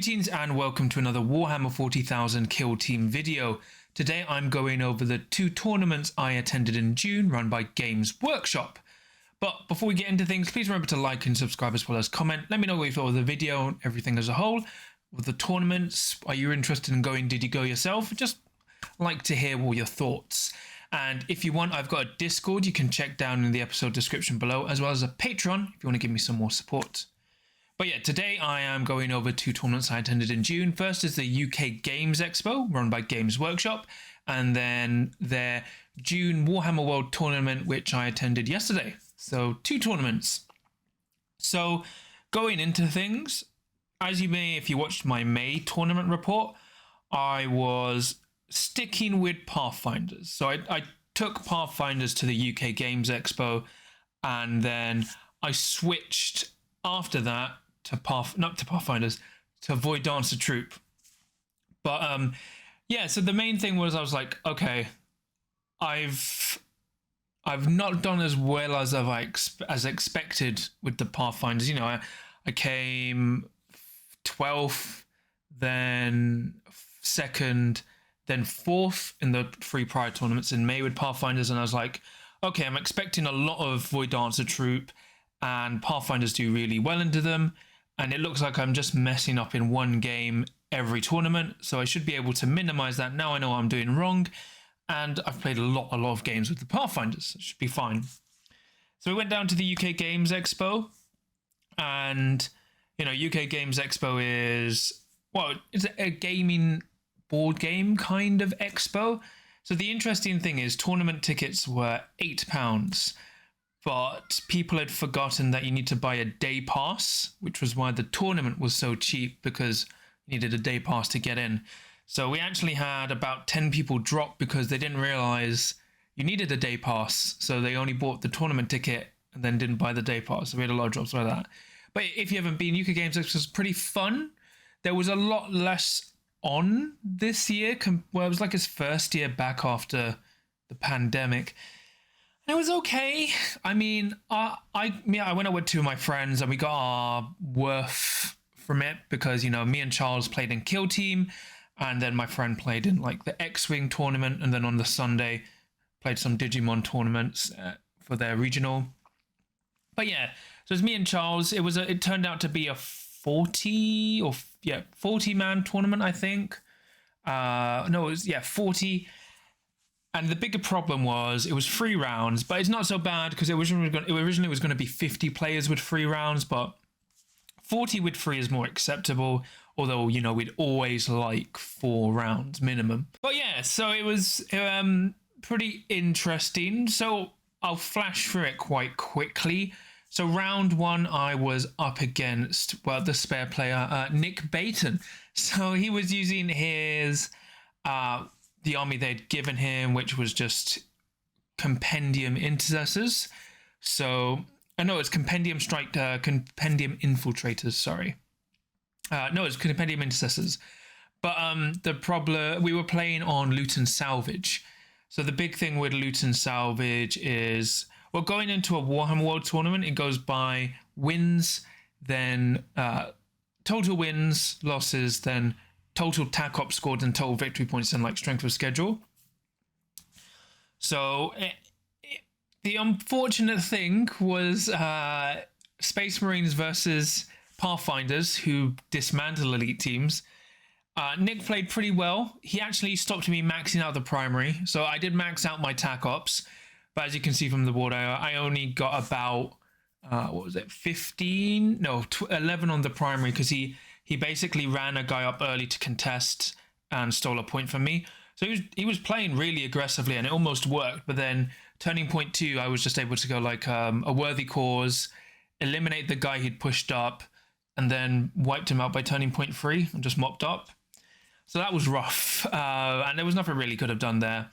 Greetings and welcome to another Warhammer 40,000 Kill Team video. Today I'm going over the 2 tournaments I attended in June run by Games Workshop. But before we get into things, please remember to like and subscribe as well as comment. Let me know what you thought of the video and everything as a whole. With the tournaments, are you interested in going? Did you go yourself? Just like to hear all your thoughts. And if you want, I've got a Discord you can check down in the episode description below, as well as a Patreon if you want to give me some more support. But yeah, today I am going over 2 tournaments I attended in June. First is the UK Games Expo, run by Games Workshop, and then their June Warhammer World tournament, which I attended yesterday. So 2 tournaments. So going into things, as you may, if you watched my May tournament report, I was sticking with Pathfinders. So I took Pathfinders to the UK Games Expo, and then I switched after that to Pathfinders, to Void Dancer Troop. But yeah, so the main thing was I was like, okay, I've not done as well as as expected with the Pathfinders. You know, I came 12th, then 2nd, then 4th in the 3 prior tournaments in May with Pathfinders, and I was like, okay, I'm expecting a lot of Void Dancer Troop, and Pathfinders do really well into them, and it looks like I'm just messing up in one game every tournament, so I should be able to minimize that. Now I know what I'm doing wrong, and I've played a lot of games with the Pathfinders. It should be fine. So we went down to the UK Games Expo, and you know, UK Games Expo is, well, it's a gaming board game kind of expo. So the interesting thing is tournament tickets were £8, but people had forgotten that you need to buy a day pass, which was why the tournament was so cheap, because you needed a day pass to get in. So we actually had about 10 people drop because they didn't realize you needed a day pass. So they only bought the tournament ticket and then didn't buy the day pass. So we had a lot of drops like that. But if you haven't been, UK Games Expo was pretty fun. There was a lot less on this year. Well, it was like his first year back after the pandemic. It was okay. I mean, I went out with 2 of my friends and we got our worth from it because, you know, me and Charles played in Kill Team, and then my friend played in like the X-Wing tournament, and then on the Sunday played some Digimon tournaments for their regional. But yeah, so it's me and Charles. It turned out to be a 40 man tournament, I think. No, it was 40. And the bigger problem was it was 3 rounds, but it's not so bad because it originally was going to be 50 players with 3 rounds, but 40 with 3 is more acceptable. Although, you know, we'd always like 4 rounds minimum. But yeah, so it was pretty interesting. So I'll flash through it quite quickly. So round 1, I was up against, well, the spare player, Nick Baton. So he was using his the army they'd given him, which was just Compendium Intercessors. So, no, it's Compendium Compendium Infiltrators, sorry. No, it's Compendium Intercessors. But the problem, we were playing on Loot and Salvage. So the big thing with Loot and Salvage is, well, going into a Warhammer World tournament, it goes by wins, then total wins, losses, then total TAC-op scored, and total victory points, and like strength of schedule. So the unfortunate thing was Space Marines versus Pathfinders, who dismantle elite teams. Nick played pretty well. He actually stopped me maxing out the primary, so I did max out my TAC-ops, but as you can see from the board, I only got about 11 on the primary, because he basically ran a guy up early to contest and stole a point from me. So he was playing really aggressively, and it almost worked. But then turning point 2, I was just able to go like a worthy cause, eliminate the guy he'd pushed up, and then wiped him out by turning point 3 and just mopped up. So that was rough, and there was nothing really could have done there.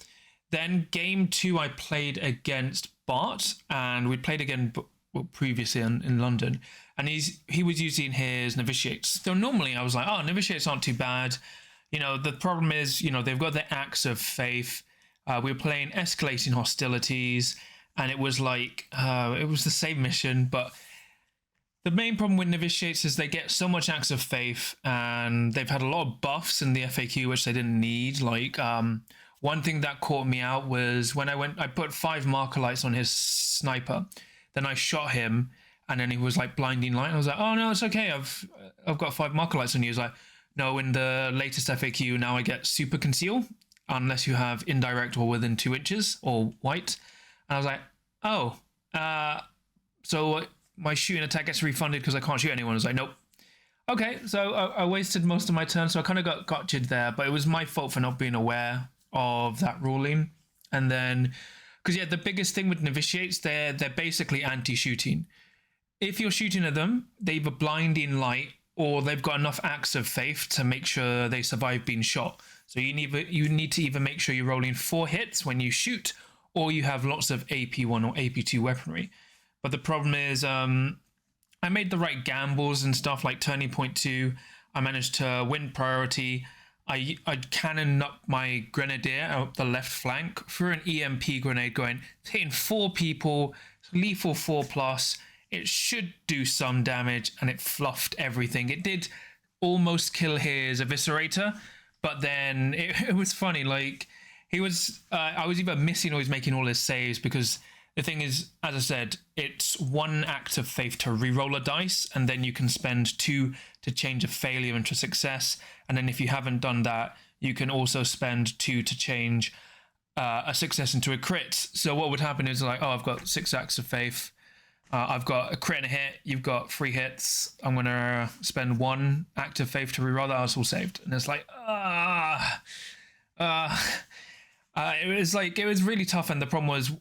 Then game 2, I played against Bart, and we played again previously in London, and he was using his novitiates. So normally I was like, oh, novitiates aren't too bad. You know, the problem is, you know, they've got the Axe of Faith. We were playing escalating hostilities, and it was like it was the same mission, but The main problem with novitiates is they get so much acts of faith, and they've had a lot of buffs in the FAQ which they didn't need. Like one thing that caught me out was when I put 5 marker lights on his sniper, then I shot him, and then he was like blinding light. I was like, oh no, it's okay. I've got 5 marker lights on you. He was like, no, in the latest FAQ now I get super conceal unless you have indirect or within 2 inches or white. And I was like, oh, so my shooting attack gets refunded because I can't shoot anyone. I was like, nope. Okay, so I wasted most of my turn, so I kind of got gotcha'd there, but it was my fault for not being aware of that ruling. And then, because yeah, the biggest thing with novitiates, they're basically anti-shooting. If you're shooting at them, they either blinding light or they've got enough acts of faith to make sure they survive being shot. So you need to either make sure you're rolling 4 hits when you shoot, or you have lots of AP1 or AP2 weaponry. But the problem is, I made the right gambles and stuff, like turning point 2. I managed to win priority. I cannoned up my grenadier out the left flank through an EMP grenade going, hitting 4 people, lethal 4+. It should do some damage, and it fluffed everything. It did almost kill his eviscerator, but then it was funny. Like I was either missing or he was making all his saves, because the thing is, as I said, it's 1 act of faith to re-roll a dice, and then you can spend 2 to change a failure into success. And then if you haven't done that, you can also spend 2 to change a success into a crit. So what would happen is like, oh, I've got 6 acts of faith. I've got a crit and a hit. You've got 3 hits. I'm going to spend 1 act of faith to re-roll that. I was all saved. And it's like, it was really tough. And the problem was,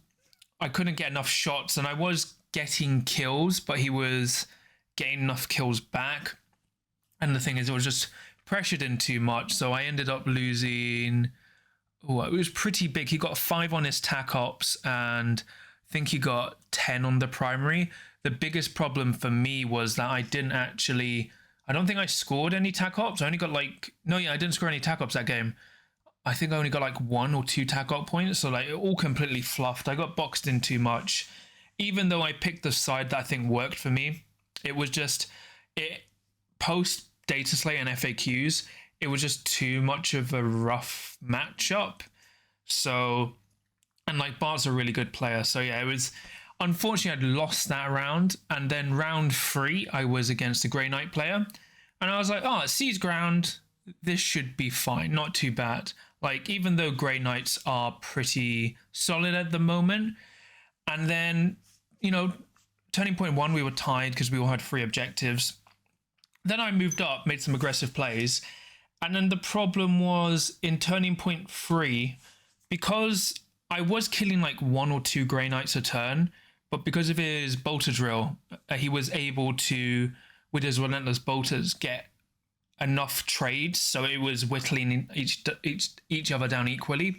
I couldn't get enough shots, and I was getting kills, but he was getting enough kills back. And the thing is, it was just pressured in too much. So I ended up losing. Oh, it was pretty big. He got 5 on his tac ops, and I think he got 10 on the primary. The biggest problem for me was that I don't think I scored any tac ops. I only got I didn't score any tac ops that game. I think I only got like 1 or 2 tac op points, so like it all completely fluffed. I got boxed in too much. Even though I picked the side that I think worked for me, it was just post data slate and FAQs, it was just too much of a rough matchup. So, and like Bart's a really good player, so yeah, it was unfortunately I'd lost that round. And then round 3, I was against a Grey Knight player, and I was like, oh, seize ground, this should be fine, not too bad. Like, even though Grey Knights are pretty solid at the moment. And then, turning point 1, we were tied because we all had 3 objectives. Then I moved up, made some aggressive plays. And then the problem was in turning point 3, because I was killing like 1 or 2 Grey Knights a turn, but because of his bolter drill, he was able to, with his relentless bolters, get enough trades, so it was whittling each other down equally.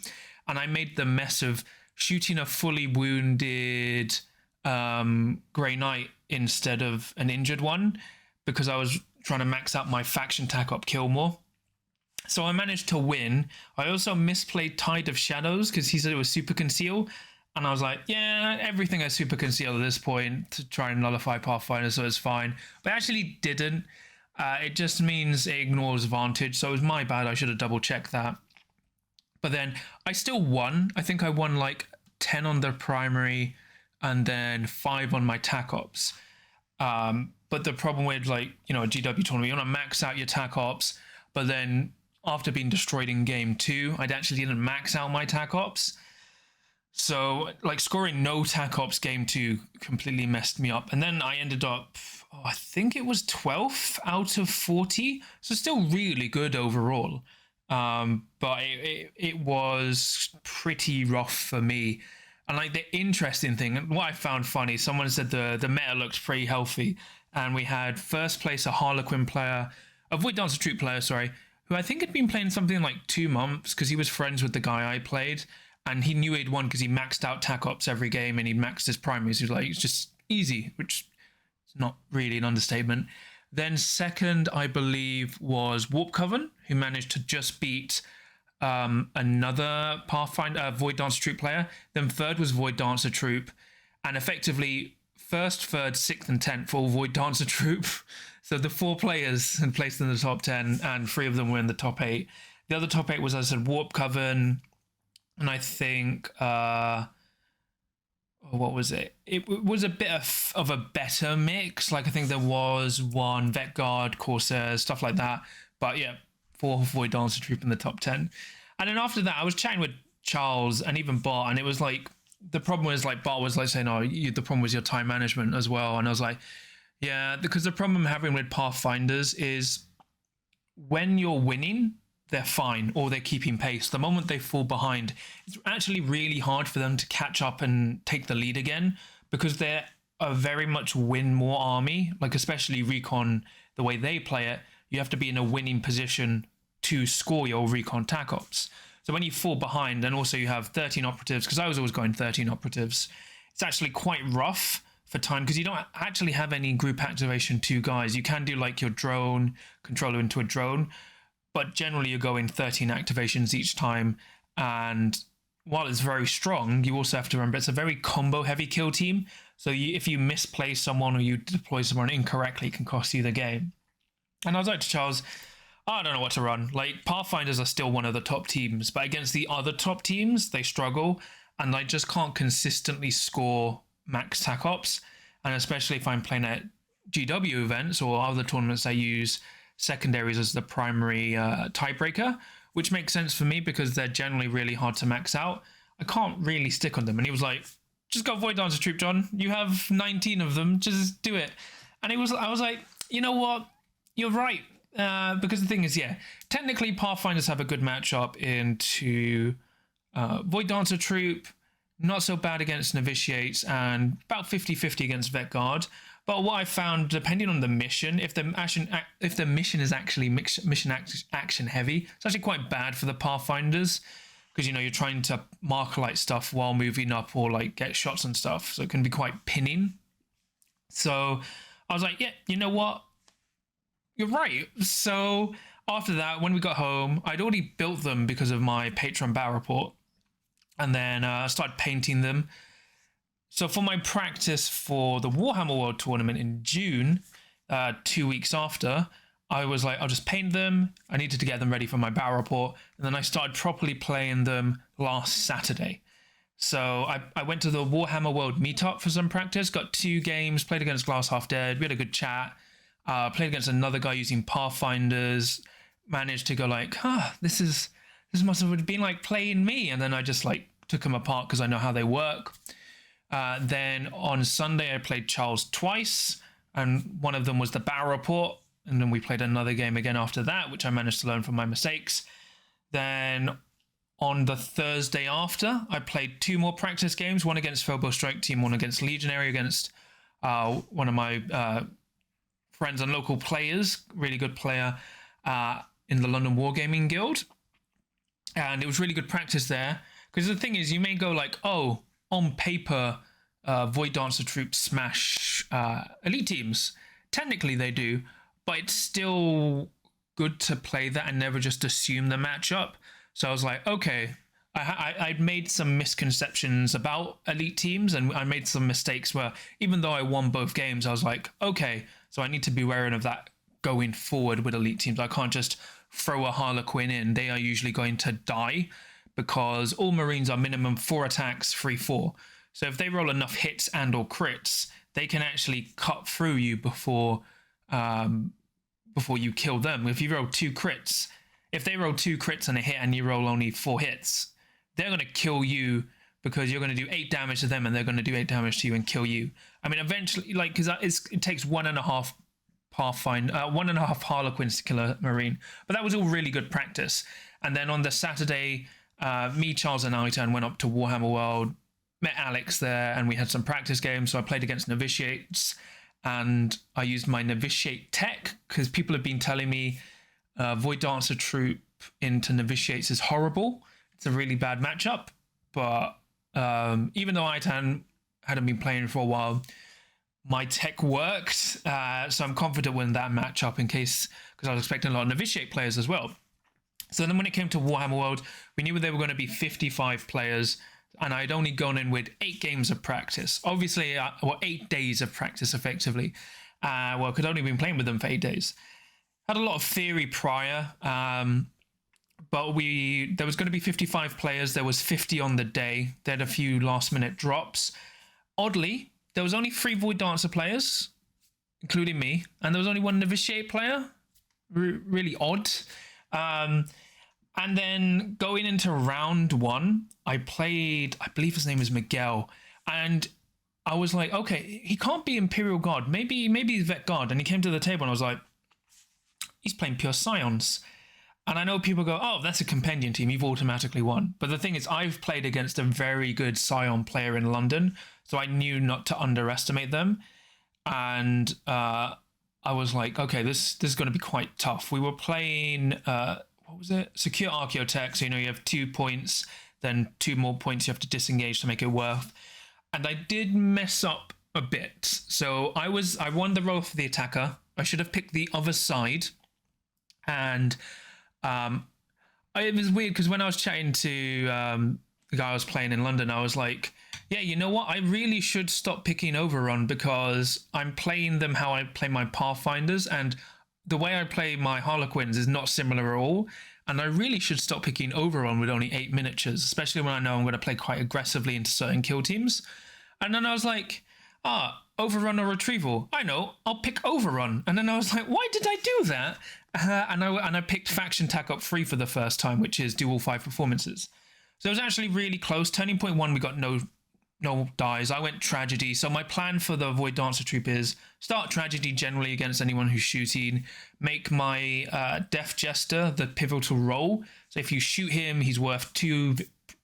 And I made the mess of shooting a fully wounded Grey Knight instead of an injured one, because I was trying to max out my faction tac op kill more. So I managed to win. I also misplayed Tide of Shadows because he said it was super conceal, and I was like, yeah, everything is super conceal at this point to try and nullify Pathfinder, so it's fine. But I actually didn't. It just means it ignores Vantage, so it was my bad. I should have double checked that. But then I still won. I think I won like 10 on the primary and then 5 on my tac ops. But the problem with a GW tournament, you want to max out your tac ops, but then after being destroyed in game 2, I actually didn't max out my tac ops. So like scoring no tac ops game 2 completely messed me up. And then I ended up, I think it was 12th out of 40. So still really good overall. But it was pretty rough for me. And like the interesting thing, what I found funny, someone said the meta looked pretty healthy. And we had first place a Harlequin player, a Void Dancer Troop player, sorry, who I think had been playing something like 2 months because he was friends with the guy I played. And he knew he'd won because he maxed out tac ops every game and he maxed his primaries. He was like, it's just easy, which is not really an understatement. Then second, I believe, was Warp Coven, who managed to just beat another Pathfinder Void Dancer Troop player. Then third was Void Dancer Troop. And effectively first, third, sixth, and 10th for Void Dancer Troop. So the 4 players had placed in the top 10, and 3 of them were in the top 8. The other top 8 was, as I said, Warp Coven, and I think, what was it? It was a bit of a better mix. Like, I think there was 1 Vet Guard, Corsairs, stuff like that. But yeah, 4 Void Dancer Troop in the top 10. And then after that, I was chatting with Charles and even Bart, and it was like, the problem was, like, Bart was like saying, oh, the problem was your time management as well. And I was like, yeah, because the problem I'm having with Pathfinders is when you're winning, they're fine, or they're keeping pace. The moment they fall behind, it's actually really hard for them to catch up and take the lead again, because they're a very much win more army. Like, especially Recon, the way they play it, you have to be in a winning position to score your Recon TAC ops. So when you fall behind, and also you have 13 operatives, because I was always going 13 operatives, it's actually quite rough for time, because you don't actually have any group activation 2 guys. You can do like your drone controller into a drone, but generally you're going 13 activations each time. And while it's very strong, you also have to remember it's a very combo heavy kill team. So if you misplace someone or you deploy someone incorrectly, it can cost you the game. And I was like to Charles, I don't know what to run. Like, Pathfinders are still one of the top teams, but against the other top teams, they struggle, and I just can't consistently score max TAC ops. And especially if I'm playing at GW events or other tournaments, I use secondaries as the primary tiebreaker, which makes sense for me because they're generally really hard to max out. I can't really stick on them. And he was like, just go Void Dancer Troop, John. You have 19 of them. Just do it. And I was like, you know what? You're right. Because the thing is, yeah, technically Pathfinders have a good matchup into Void Dancer Troop, not so bad against Novitiates, and about 50-50 against Vet Guard. But what I found, depending on the mission, if the mission is actually action heavy, it's actually quite bad for the Pathfinders, because, you know, you're trying to marker-light stuff while moving up or like get shots and stuff, so it can be quite pinning. So I was like, yeah, you know what? You're right. So after that, when we got home, I'd already built them because of my Patreon battle report, and then I started painting them. So for my practice for the Warhammer World tournament in June, 2 weeks after, I was like, I'll just paint them. I needed to get them ready for my battle report. And then I started properly playing them last Saturday. So I went to the Warhammer World meetup for some practice, got 2 games, played against Glass Half Dead. We had a good chat. Played against another guy using Pathfinders, managed to go like, this must have been like playing me. And then I just like took them apart because I know how they work. Then on Sunday, I played Charles twice, and one of them was the battle report. And then we played another game again after that, which I managed to learn from my mistakes. Then on the Thursday after, I played 2 more practice games, one against Phobos Strike Team, one against Legionary, against one of my friends and local players, really good player in the London Wargaming Guild. And it was really good practice there. Because the thing is, you may go like, oh, on paper, Void Dancer Troops smash elite teams. Technically they do, but it's still good to play that and never just assume the matchup. So I was like, okay, I'd made some misconceptions about elite teams, and I made some mistakes where even though I won both games, I was like, okay, so I need to be wary of that going forward with elite teams. I can't just throw a Harlequin in. They are usually going to die because all Marines are minimum 4 attacks, 3-4. So if they roll enough hits and or crits, they can actually cut through you before you kill them. If you roll 2 crits, if they roll 2 crits and a hit and you roll only 4 hits, they're going to kill you because you're going to do 8 damage to them and they're going to do 8 damage to you and kill you. I mean, eventually, like, because it takes 1.5 1.5 Harlequins to kill a Marine. But that was all really good practice. And then on the Saturday, me, Charles, and Aitan went up to Warhammer World, met Alex there, and we had some practice games. So I played against Novitiates, and I used my Novitiate tech because people have been telling me Void Dancer Troop into Novitiates is horrible. It's a really bad matchup. But even though Aitan hadn't been playing for a while, my tech worked. So I'm confident with that matchup in case, because I was expecting a lot of Novitiate players as well. So then when it came to Warhammer World, we knew they were going to be 55 players. and I'd only gone in with 8 games of practice. Obviously, 8 days of practice, effectively. Well, I'd only been playing with them for 8 days. Had a lot of theory prior, but there was going to be 55 players. There was 50 on the day. They had a few last-minute drops. Oddly, there was only 3 Void Dancer players, including me, and there was only 1 Novitiate player. Really odd. And then going into round 1, I played, I believe his name is Miguel, and I was like, okay, he can't be Imperial Guard. Maybe he's Vet Guard. And he came to the table and I was like, he's playing pure Scions. And I know people go, oh, that's a Compendium team, you've automatically won. But the thing is, I've played against a very good Scion player in London, so I knew not to underestimate them. And I was like, okay, this is going to be quite tough. We were playing, what was it? Secure Archaeotech. So, you have 2 points, then 2 more points you have to disengage to make it worth. And I did mess up a bit. So I won the role for the attacker. I should have picked the other side. And it was weird because when I was chatting to the guy I was playing in London, I was like, yeah, you know what? I really should stop picking Overrun because I'm playing them how I play my Pathfinders, and the way I play my Harlequins is not similar at all. And I really should stop picking Overrun with only 8 miniatures, especially when I know I'm going to play quite aggressively into certain kill teams. And then I was like, Overrun or Retrieval? I know, I'll pick Overrun. And then I was like, why did I do that? And I picked Faction Tac Up 3 for the first time, which is do all 5 performances. So it was actually really close. Turning point 1, we got no dies. I went Tragedy. So my plan for the Void Dancer troop is start Tragedy generally against anyone who's shooting. Make my Death Jester the pivotal role. So if you shoot him, he's worth 2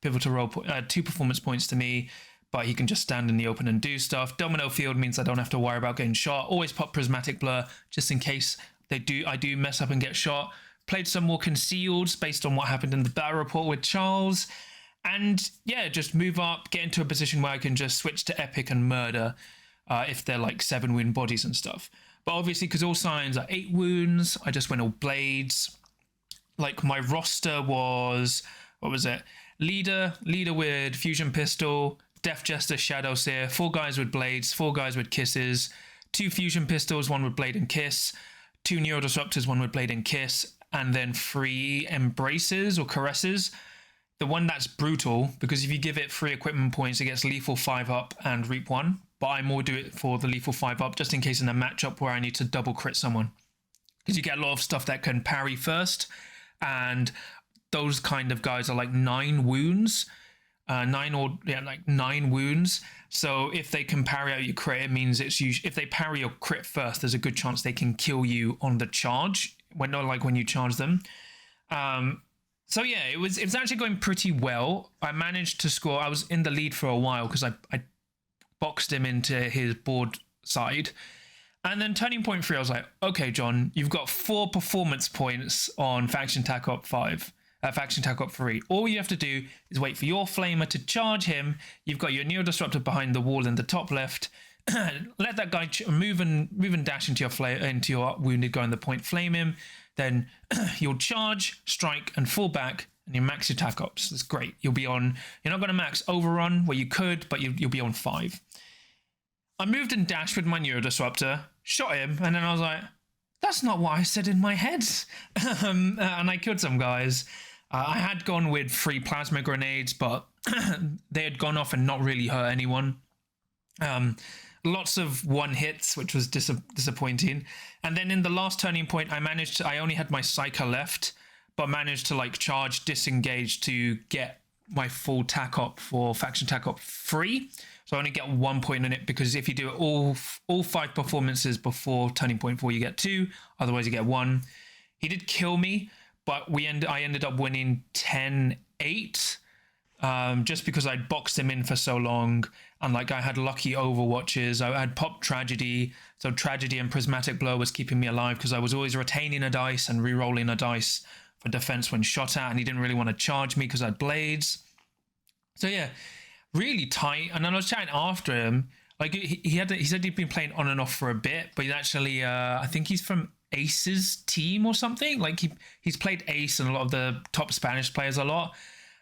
pivotal role, 2 performance points to me, but he can just stand in the open and do stuff. Domino Field means I don't have to worry about getting shot. Always pop Prismatic Blur just in case I do mess up and get shot. Played some more Concealed based on what happened in the battle report with Charles. And yeah, just move up, get into a position where I can just switch to Epic and Murder if they're like 7 wound bodies and stuff. But obviously, because all signs are 8 wounds, I just went all blades. Like my roster was, what was it? Leader with Fusion Pistol, Death Jester, Shadow Seer, 4 guys with blades, 4 guys with kisses, 2 Fusion Pistols, 1 with blade and kiss, 2 Neurodisruptors, 1 with blade and kiss, and then 3 Embraces or Caresses. The one that's brutal, because if you give it 3 equipment points, it gets lethal 5 up and reap 1. But I more do it for the lethal 5 up, just in case in a matchup where I need to double crit someone. Because you get a lot of stuff that can parry first, and those kind of guys are like 9 wounds. 9 wounds. So if they can parry out your crit, it means it's usually, if they parry your crit first, there's a good chance they can kill you on the charge, when you charge them. So yeah, it was actually going pretty well. I managed to score. I was in the lead for a while because I boxed him into his board side. And then turning point 3, I was like, okay, John, you've got 4 performance points on Faction Tac Op 5. Faction Tac Op 3. All you have to do is wait for your Flamer to charge him. You've got your Neo Disruptor behind the wall in the top left. Let that guy move and dash into your wounded guy on the point. Flame him. Then you'll charge, strike, and fall back, and you max your Tac Ops. That's great. You're not going to max Overrun where you could, but you'll be on 5. I moved and dashed with my Neo Disruptor, shot him, and then I was like, that's not what I said in my head. And I killed some guys. I had gone with 3 plasma grenades, but they had gone off and not really hurt anyone. Lots of 1 hits, which was disappointing. And then in the last turning point, I only had my Psyker left, but managed to like charge, disengage to get my full Tac Op for Faction Tac Op 3. So I only get 1 point in it, because if you do it all 5 performances before turning point 4, you get 2. Otherwise, you get 1. He did kill me, but I ended up winning 10-8. Just because I'd boxed him in for so long, and like I had lucky overwatches. I had popped Tragedy, so Tragedy and Prismatic Blow was keeping me alive because I was always retaining a dice and re-rolling a dice for defense when shot at, and he didn't really want to charge me because I had blades. So yeah, really tight. And then I was chatting after him, like he said he'd been playing on and off for a bit, but he's actually I think he's from Ace's team or something. Like he's played Ace and a lot of the top Spanish players a lot.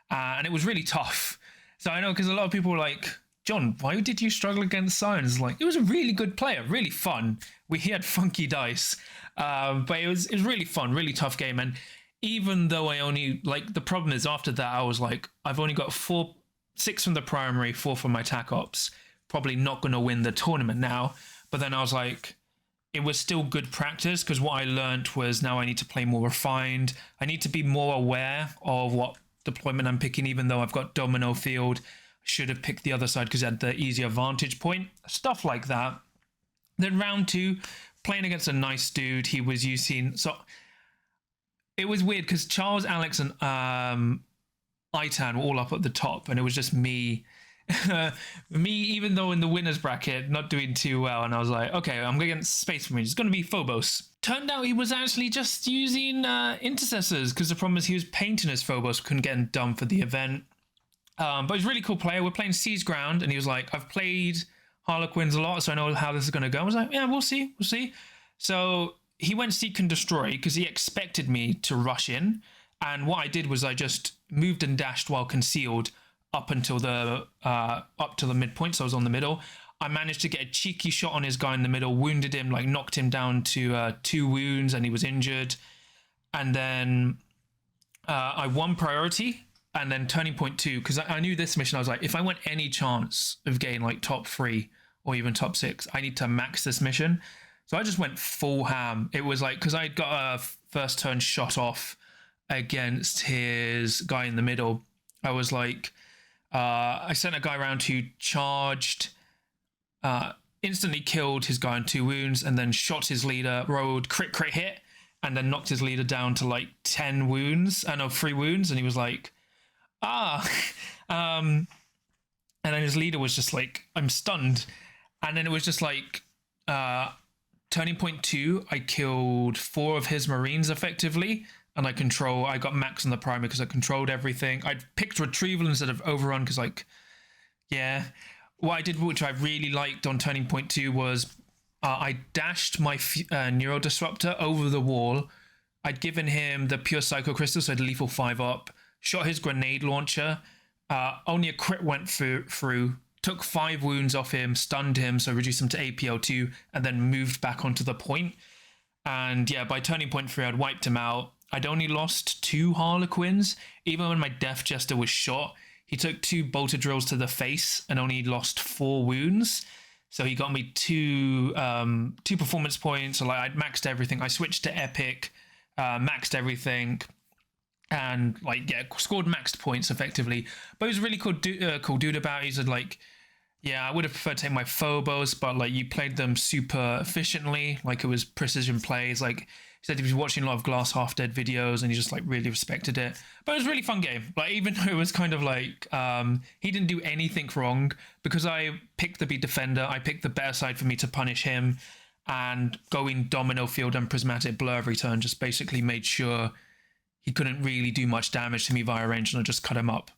And it was really tough. So I know because a lot of people were like, John, why did you struggle against Science? Like, it was a really good player, really fun. He had funky dice, but it was really fun, really tough game. And even though I only like, the problem is after that I was like, I've only got 6 from the primary, 4 from my tac ops. Probably not going to win the tournament now. But then I was like, it was still good practice because what I learned was now I need to play more refined. I need to be more aware of what deployment I'm picking, even though I've got domino field. I should have picked the other side because I had the easier vantage point. Stuff like that. Then round 2, playing against a nice dude. He was using... So it was weird because Charles, Alex, and Itan were all up at the top, and it was just me. Me, even though in the winners bracket, not doing too well, and I was like, okay, I'm going against Space Marines. It's going to be Phobos. Turned out he was actually just using intercessors because the problem is he was painting as Phobos, couldn't get him done for the event. But he's a really cool player. We're playing Siege Ground, and he was like, I've played Harlequins a lot, so I know how this is going to go. I was like, yeah, we'll see. So he went Seek and Destroy because he expected me to rush in. And what I did was I just moved and dashed while concealed up until up to the midpoint, so I was on the middle. I managed to get a cheeky shot on his guy in the middle, wounded him, like knocked him down to 2 wounds, and he was injured. And then I won priority, and then turning point 2, because I knew this mission. I was like, if I want any chance of getting like top 3 or even top 6, I need to max this mission. So I just went full ham. It was like, because I got a first turn shot off against his guy in the middle. I was like, I sent a guy around who charged, instantly killed his guy on 2 wounds, and then shot his leader, rolled crit hit, and then knocked his leader down to like 3 wounds, and he was like, and then his leader was just like, I'm stunned. And then it was just like, turning point 2, I killed 4 of his Marines effectively, and I got max on the primary because I controlled everything. I picked retrieval instead of overrun because, like, yeah. What I did, which I really liked on turning point 2, was I dashed my Neuro Disruptor over the wall. I'd given him the Pure Psycho Crystal, so I had lethal 5 up, shot his grenade launcher. Only a crit went through, took 5 wounds off him, stunned him, so reduced him to APL2, and then moved back onto the point. And yeah, by turning point 3, I'd wiped him out. I'd only lost 2 Harlequins. Even when my Death Jester was shot, he took 2 bolter drills to the face and only lost 4 wounds. So he got me 2 performance points. So like I'd maxed everything. I switched to Epic, maxed everything, and like yeah, scored maxed points effectively. But it was really cool dude about it. He said like, yeah, I would have preferred to take my Phobos, but like you played them super efficiently. Like it was precision plays. Like he said he was watching a lot of Glass Half Dead videos and he just like really respected it. But it was a really fun game. Like even though it was kind of like he didn't do anything wrong, because I picked the beat defender, I picked the better side for me to punish him, and going domino field and prismatic blur every turn just basically made sure he couldn't really do much damage to me via range, and I just cut him up.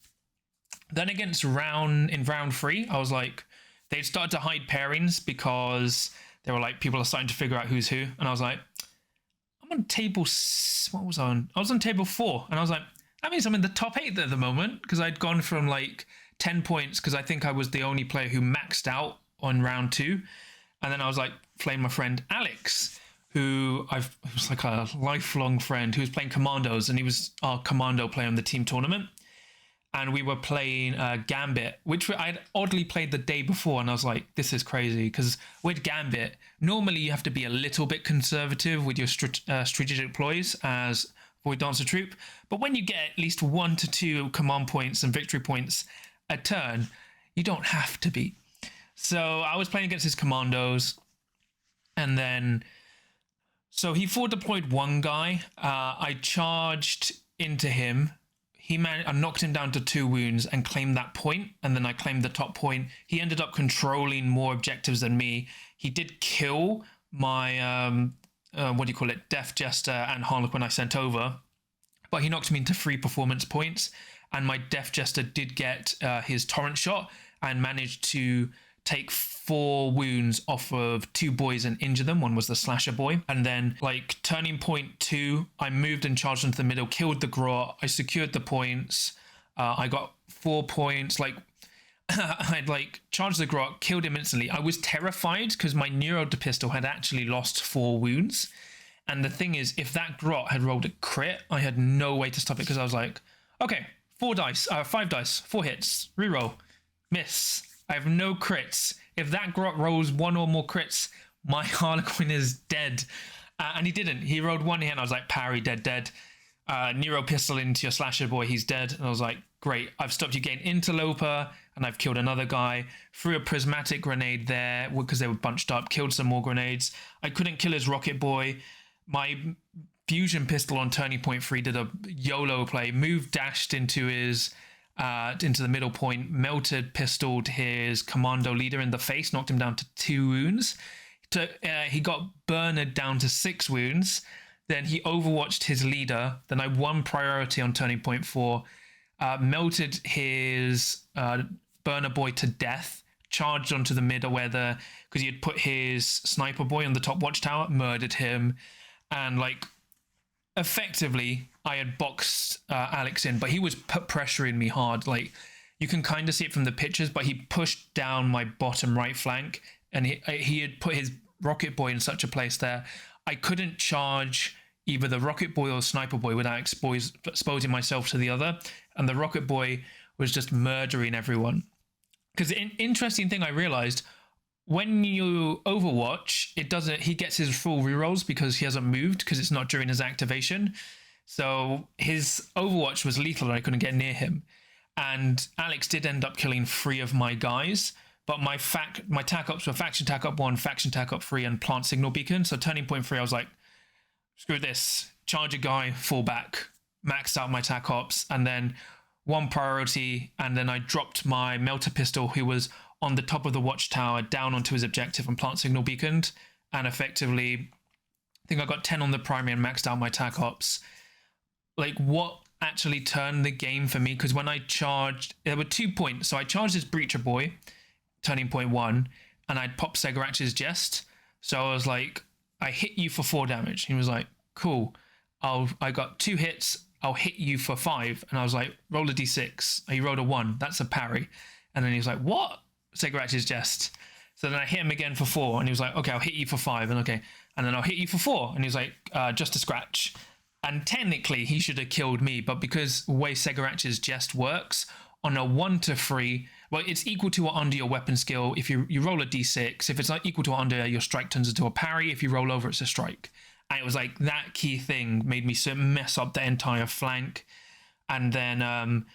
Then against round 3, I was like, they'd started to hide pairings because they were like, people are starting to figure out who's who. And I was like, I'm on table, what was I on? I was on table 4. And I was like, that means I'm in the top 8 at the moment, because I'd gone from like 10 points, because I think I was the only player who maxed out on round 2. And then I was like, playing my friend Alex, who was like a lifelong friend who was playing Commandos, and he was our Commando player in the team tournament. And we were playing Gambit, which I'd oddly played the day before. And I was like, this is crazy. Because with Gambit, normally you have to be a little bit conservative with your strategic ploys as Void Dancer Troop. But when you get at least 1 to 2 command points and victory points a turn, you don't have to be. So I was playing against his Commandos. And then, so he forward deployed 1 guy. I charged into him. I knocked him down to 2 wounds and claimed that point, and then I claimed the top point. He ended up controlling more objectives than me. He did kill my, Death Jester and Harlequin I sent over, but he knocked me into 3 performance points, and my Death Jester did get his torrent shot and managed to take 4 wounds off of 2 boys and injure them. One was the slasher boy. And then like turning point 2, I moved and charged into the middle, killed the grot. I secured the points. I got 4 points. Like I'd like charged the grot, killed him instantly. I was terrified because my Neuro pistol had actually lost 4 wounds. And the thing is, if that grot had rolled a crit, I had no way to stop it because I was like, okay, 5 dice, 4 hits, reroll, miss. I have no crits. If that grot rolls 1 or more crits, my Harlequin is dead. And he didn't. He rolled 1 hit and I was like, parry, dead. Neuro pistol into your slasher boy, he's dead. And I was like, great, I've stopped you getting interloper and I've killed another guy. Threw a prismatic grenade there because they were bunched up, killed some more grenades. I couldn't kill his rocket boy. My fusion pistol on turning point 3 did a YOLO play, moved, dashed into his into the middle point, melted pistoled his commando leader in the face, knocked him down to 2 wounds. He got Bernard down to 6 wounds. Then he overwatched his leader. Then I won priority on turning point 4, melted his burner boy to death, charged onto the middle because he had put his sniper boy on the top watchtower, murdered him. And like effectively I had boxed Alex in, but he was pressuring me hard. Like you can kind of see it from the pictures, but he pushed down my bottom right flank and he had put his rocket boy in such a place there. I couldn't charge either the rocket boy or sniper boy without exposing myself to the other. And the rocket boy was just murdering everyone. Because the interesting thing I realized, when you overwatch, he gets his full rerolls because he hasn't moved because it's not during his activation. So his overwatch was lethal and I couldn't get near him. And Alex did end up killing 3 of my guys, but my tac ups were faction tac up 1, faction tac up 3, and plant signal beacon. So turning point 3, I was like, screw this, charge a guy, fall back, maxed out my tac ops, and then 1 priority, and then I dropped my melter pistol, who was on the top of the watchtower, down onto his objective and plant signal beaconed, and effectively, I think I got 10 on the primary and maxed out my tac ops. Like, what actually turned the game for me, because when I charged, there were 2 points. So I charged this breacher boy, turning point 1, and I'd popped Segaratch's jest. So I was like, I hit you for 4 damage. He was like, cool. I got 2 hits. I'll hit you for 5. And I was like, roll a d6. He rolled a 1. That's a parry. And then he was like, what? Segaratch's jest. So then I hit him again for 4. And he was like, okay, I'll hit you for 5. And okay. And then I'll hit you for 4. And he was like, just a scratch. And technically, he should have killed me. But because the way Segaratch's jest works, on a 1 to 3, well, it's equal to or under your weapon skill. If you roll a d6, if it's not equal to or under, your strike turns into a parry. If you roll over, it's a strike. And it was like that key thing made me mess up the entire flank. And then,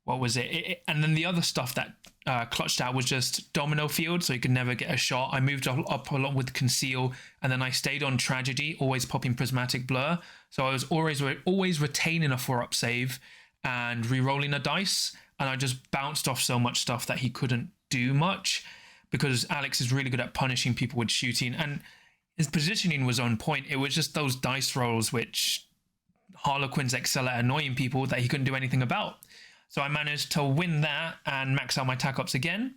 what was it? And then the other stuff that clutched out was just domino field, so you could never get a shot. I moved up along with conceal, and then I stayed on tragedy, always popping prismatic blur. So I was always retaining a 4-up save and re-rolling a dice. And I just bounced off so much stuff that he couldn't do much, because Alex is really good at punishing people with shooting, and his positioning was on point. It was just those dice rolls which Harlequins excel at annoying people that he couldn't do anything about. So I managed to win that and max out my tac ops again.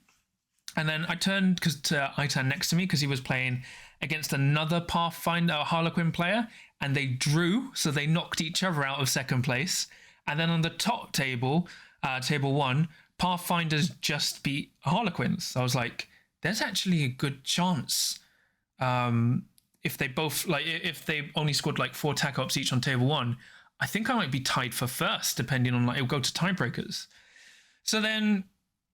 And then I turned to Itan next to me because he was playing against another Pathfinder Harlequin player, and they drew, so they knocked each other out of second place. And then on the top table, table 1, Pathfinders just beat Harlequins. So I was like, there's actually a good chance if they only scored like 4 tac ops each on table 1, I think I might be tied for first, depending on, like, it'll go to tiebreakers. So then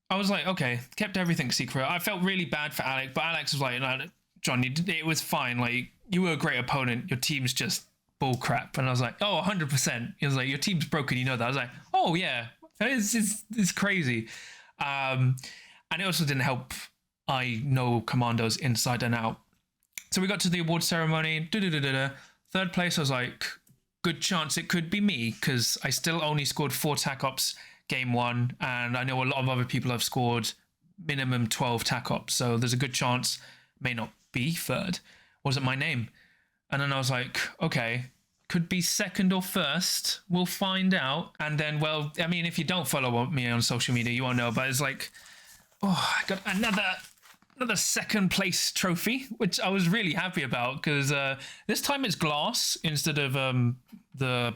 I was like, okay, kept everything secret. I felt really bad for Alex, but Alex was like, no, John, it was fine. Like, you were a great opponent. Your team's just bull crap. And I was like, oh, 100%. He was like, your team's broken. You know that. I was like, oh yeah, it's crazy. And it also didn't help. I know commandos inside and out. So we got to the award ceremony. Third place, I was like, good chance it could be me, because I still only scored 4 tac ops game 1, and I know a lot of other people have scored minimum 12 tac ops, so there's a good chance may not be third. Wasn't my name. And then I was like, okay, could be second or first. We'll find out. And then, well, I mean, if you don't follow me on social media, you won't know, but it's like, oh, I got another second place trophy, which I was really happy about, because this time it's glass instead of the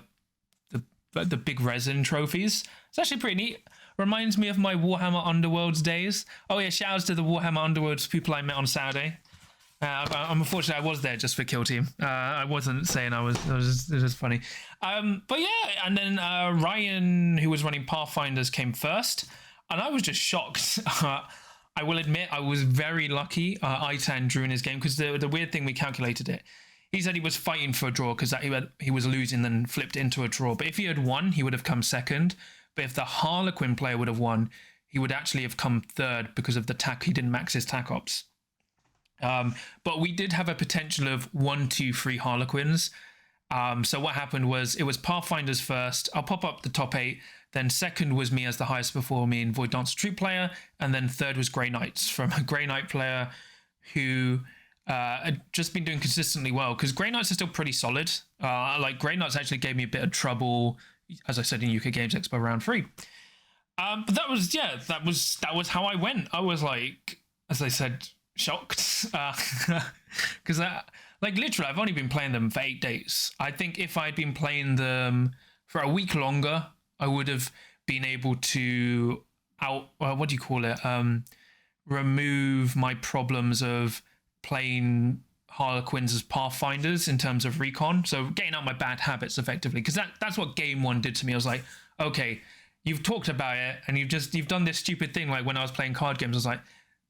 big resin trophies. It's actually pretty neat. reminds me of my Warhammer Underworlds days. Oh yeah, shouts to the Warhammer Underworlds people I met on Saturday. Unfortunately, I was there just for Kill Team. I wasn't saying I was. It was just funny. But yeah, and then Ryan, who was running Pathfinders, came first, and I was just shocked. I will admit I was very lucky. Itan drew in his game because the weird thing, we calculated it. He said he was fighting for a draw because he was losing, then flipped it into a draw. But if he had won, he would have come second. But if the Harlequin player would have won, he would actually have come third because of the tack. He didn't max his tack ops. But we did have a potential of 1, 2, 3 Harlequins. So what happened was it was Pathfinders first. I'll pop up the top 8. Then second was me as the highest performing Void Dancer Troop player. And then third was Grey Knights from a Grey Knight player who had just been doing consistently well. Because Grey Knights are still pretty solid. Like Grey Knights actually gave me a bit of trouble, as I said, in UK Games Expo round 3. But that was how I went. I was like, as I said, shocked. Because like literally I've only been playing them for 8 days. I think if I'd been playing them for a week longer, I would have been able to remove my problems of playing Harlequins as Pathfinders in terms of recon. So getting out my bad habits effectively, because that's what game 1 did to me. I was like, okay, you've talked about it and you've done this stupid thing. Like when I was playing card games, I was like,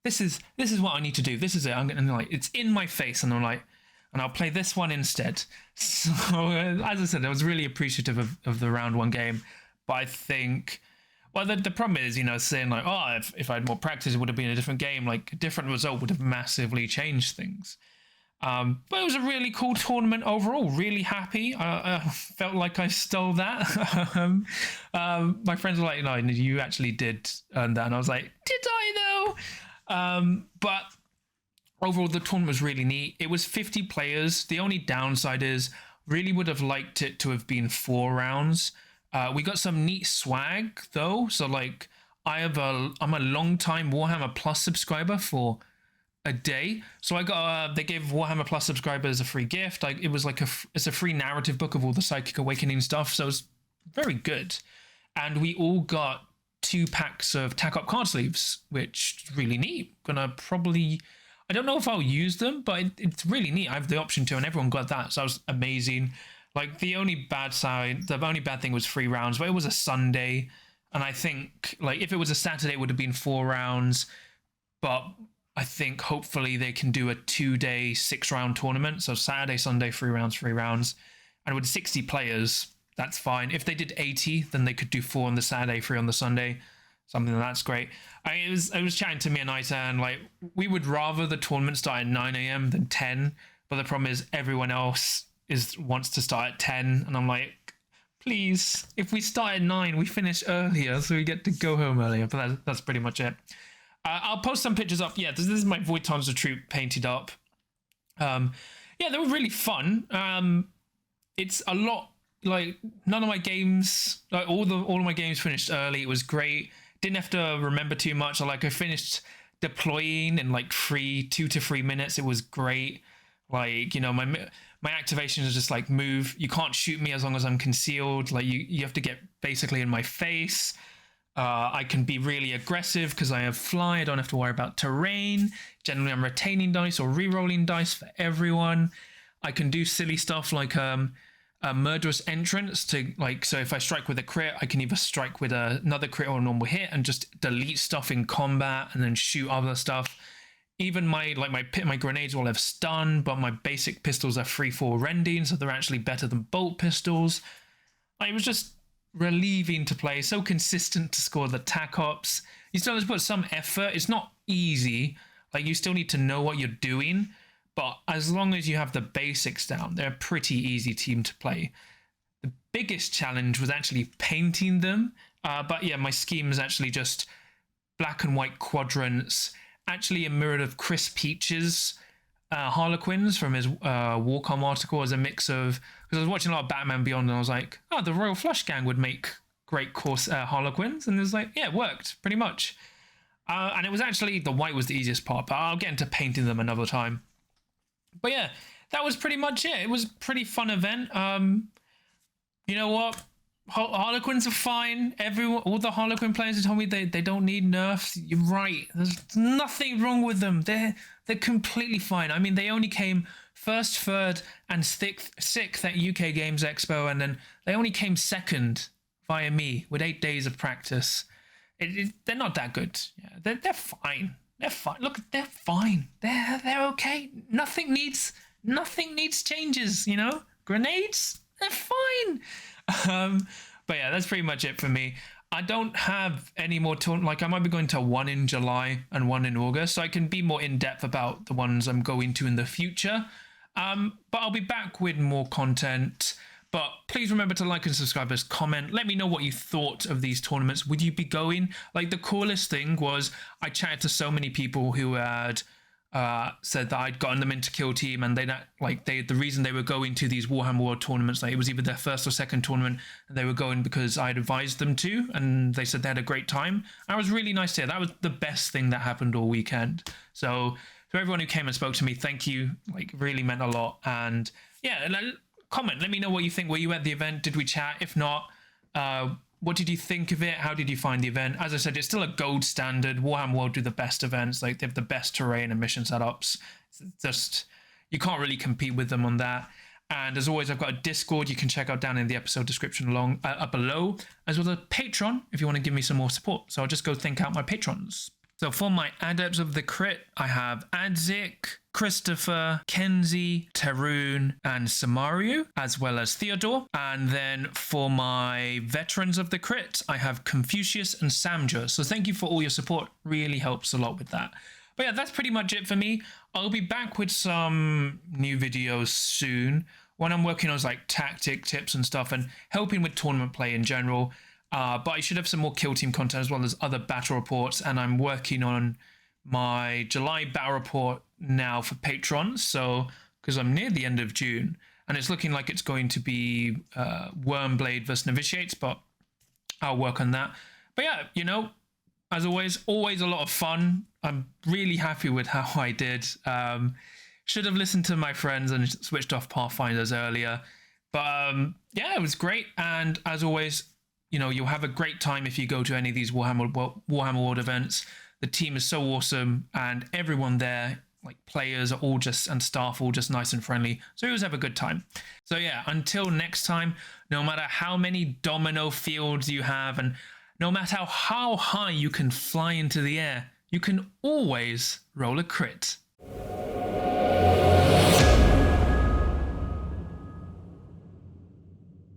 this is what I need to do. This is it. And like, it's in my face. And I'm like, and I'll play this one instead. So as I said, I was really appreciative of the round 1 game. But I think, well, the problem is, saying like, oh, if I had more practice, it would have been a different game. Like a different result would have massively changed things. But it was a really cool tournament overall. Really happy. I felt like I stole that. My friends were like, no, you actually did earn that. And I was like, did I though? But overall, the tournament was really neat. It was 50 players. The only downside is really would have liked it to have been 4 rounds. We got some neat swag though. So like I'm a long time Warhammer Plus subscriber for a day. So I got they gave Warhammer Plus subscribers a free gift. Like it was like it's a free narrative book of all the Psychic Awakening stuff. So it was very good. And we all got 2 packs of tack up card sleeves, which is really neat. I don't know if I'll use them, but it's really neat. I have the option to, and everyone got that. So that was amazing. Like the only bad thing was 3 rounds, but it was a Sunday. And I think like if it was a Saturday, it would have been 4 rounds. But I think hopefully they can do a 2-day 6-round tournament. So Saturday, Sunday, 3 rounds. And with 60 players, that's fine. If they did 80, then they could do 4 on the Saturday, 3 on the Sunday. Something that's great. I was chatting to me and Ita, and like we would rather the tournament start at 9 a.m. than 10. But the problem is everyone else wants to start at 10, and I'm like, please, if we start at 9, we finish earlier, so we get to go home earlier. But that's pretty much it. I'll post some pictures up. Yeah, this is my Void Dancer Troop painted up. Yeah, they were really fun. It's a lot like none of my games, like all of my games finished early. It was great. Didn't have to remember too much. I finished deploying in like 2 to 3 minutes. It was great. Like, my activation is just like move. You can't shoot me as long as I'm concealed. Like you have to get basically in my face. I can be really aggressive because I have fly. I don't have to worry about terrain. Generally, I'm retaining dice or re-rolling dice for everyone. I can do silly stuff like a murderous entrance to so if I strike with a crit, I can either strike with another crit or a normal hit and just delete stuff in combat and then shoot other stuff. Even my grenades all have stun, but my basic pistols are 3/4 rending, so they're actually better than bolt pistols. It was just relieving to play, so consistent to score the tack ops. You still have to put some effort. It's not easy. Like you still need to know what you're doing, but as long as you have the basics down, they're a pretty easy team to play. The biggest challenge was actually painting them. But yeah, my scheme is actually just black and white quadrants, actually a mirror of Chris Peach's Harlequins from his Warcom article, as a mix of, because I was watching a lot of Batman Beyond and I was like, oh, the Royal Flush Gang would make great course Harlequins. And it was like, yeah, it worked pretty much. And it was actually, the white was the easiest part, but I'll get into painting them another time. But yeah, that was pretty much it. It was a pretty fun event. You know what? Harlequins are fine. Everyone, all the Harlequin players have told me they don't need nerfs. You're right. There's nothing wrong with them. They're completely fine. I mean, they only came first, third, and sixth at UK Games Expo, and then they only came second via me with 8 days of practice. They're not that good. Yeah, they're fine. They're fine. Look, they're fine. They're okay. Nothing needs changes. You know, grenades. They're fine. But yeah, that's pretty much it for me. I don't have any more like I might be going to one in July and one in August, so I can be more in depth about the ones I'm going to in the future. But I'll be back with more content. But please remember to like and subscribe, us, comment. Let me know what you thought of these tournaments. Would you be going? Like, the coolest thing was I chatted to so many people who had said that I'd gotten them into Kill Team, and the reason they were going to these Warhammer World tournaments, like it was either their first or second tournament, and they were going because I'd advised them to, and they said they had a great time. And it was really nice to hear. That was the best thing that happened all weekend. So to everyone who came and spoke to me, thank you. Like, really meant a lot. And yeah, comment. Let me know what you think. Were you at the event? Did we chat? If not, what did you think of it? How did you find the event? As I said, it's still a gold standard. Warhammer World do the best events. Like, they have the best terrain and mission setups. It's just, you can't really compete with them on that. And as always, I've got a Discord you can check out down in the episode description up below, as well as a Patreon if you want to give me some more support. So I'll just go think out my patrons. So for my Adepts of the Crit, I have Adzik, Christopher, Kenzie, Tarun, and Samaru, as well as Theodore. And then for my Veterans of the Crit, I have Confucius and Samja. So thank you for all your support. Really helps a lot with that. But yeah, that's pretty much it for me. I'll be back with some new videos soon when I'm working on like tactic tips and stuff and helping with tournament play in general. But I should have some more Kill Team content as well as other battle reports, and I'm working on my July battle report now for patrons. So, because I'm near the end of June, and it's looking like it's going to be Wormblade versus Novitiates, but I'll work on that. But yeah, you know, as always a lot of fun. I'm really happy with how I did. Should have listened to my friends and switched off Pathfinders earlier. But yeah, it was great. And as always, you know, you'll have a great time if you go to any of these Warhammer World events. The team is so awesome, and everyone there, like players, are all just, and staff, all just nice and friendly. So you always have a good time. So yeah, until next time, no matter how many domino fields you have, and no matter how high you can fly into the air, you can always roll a crit.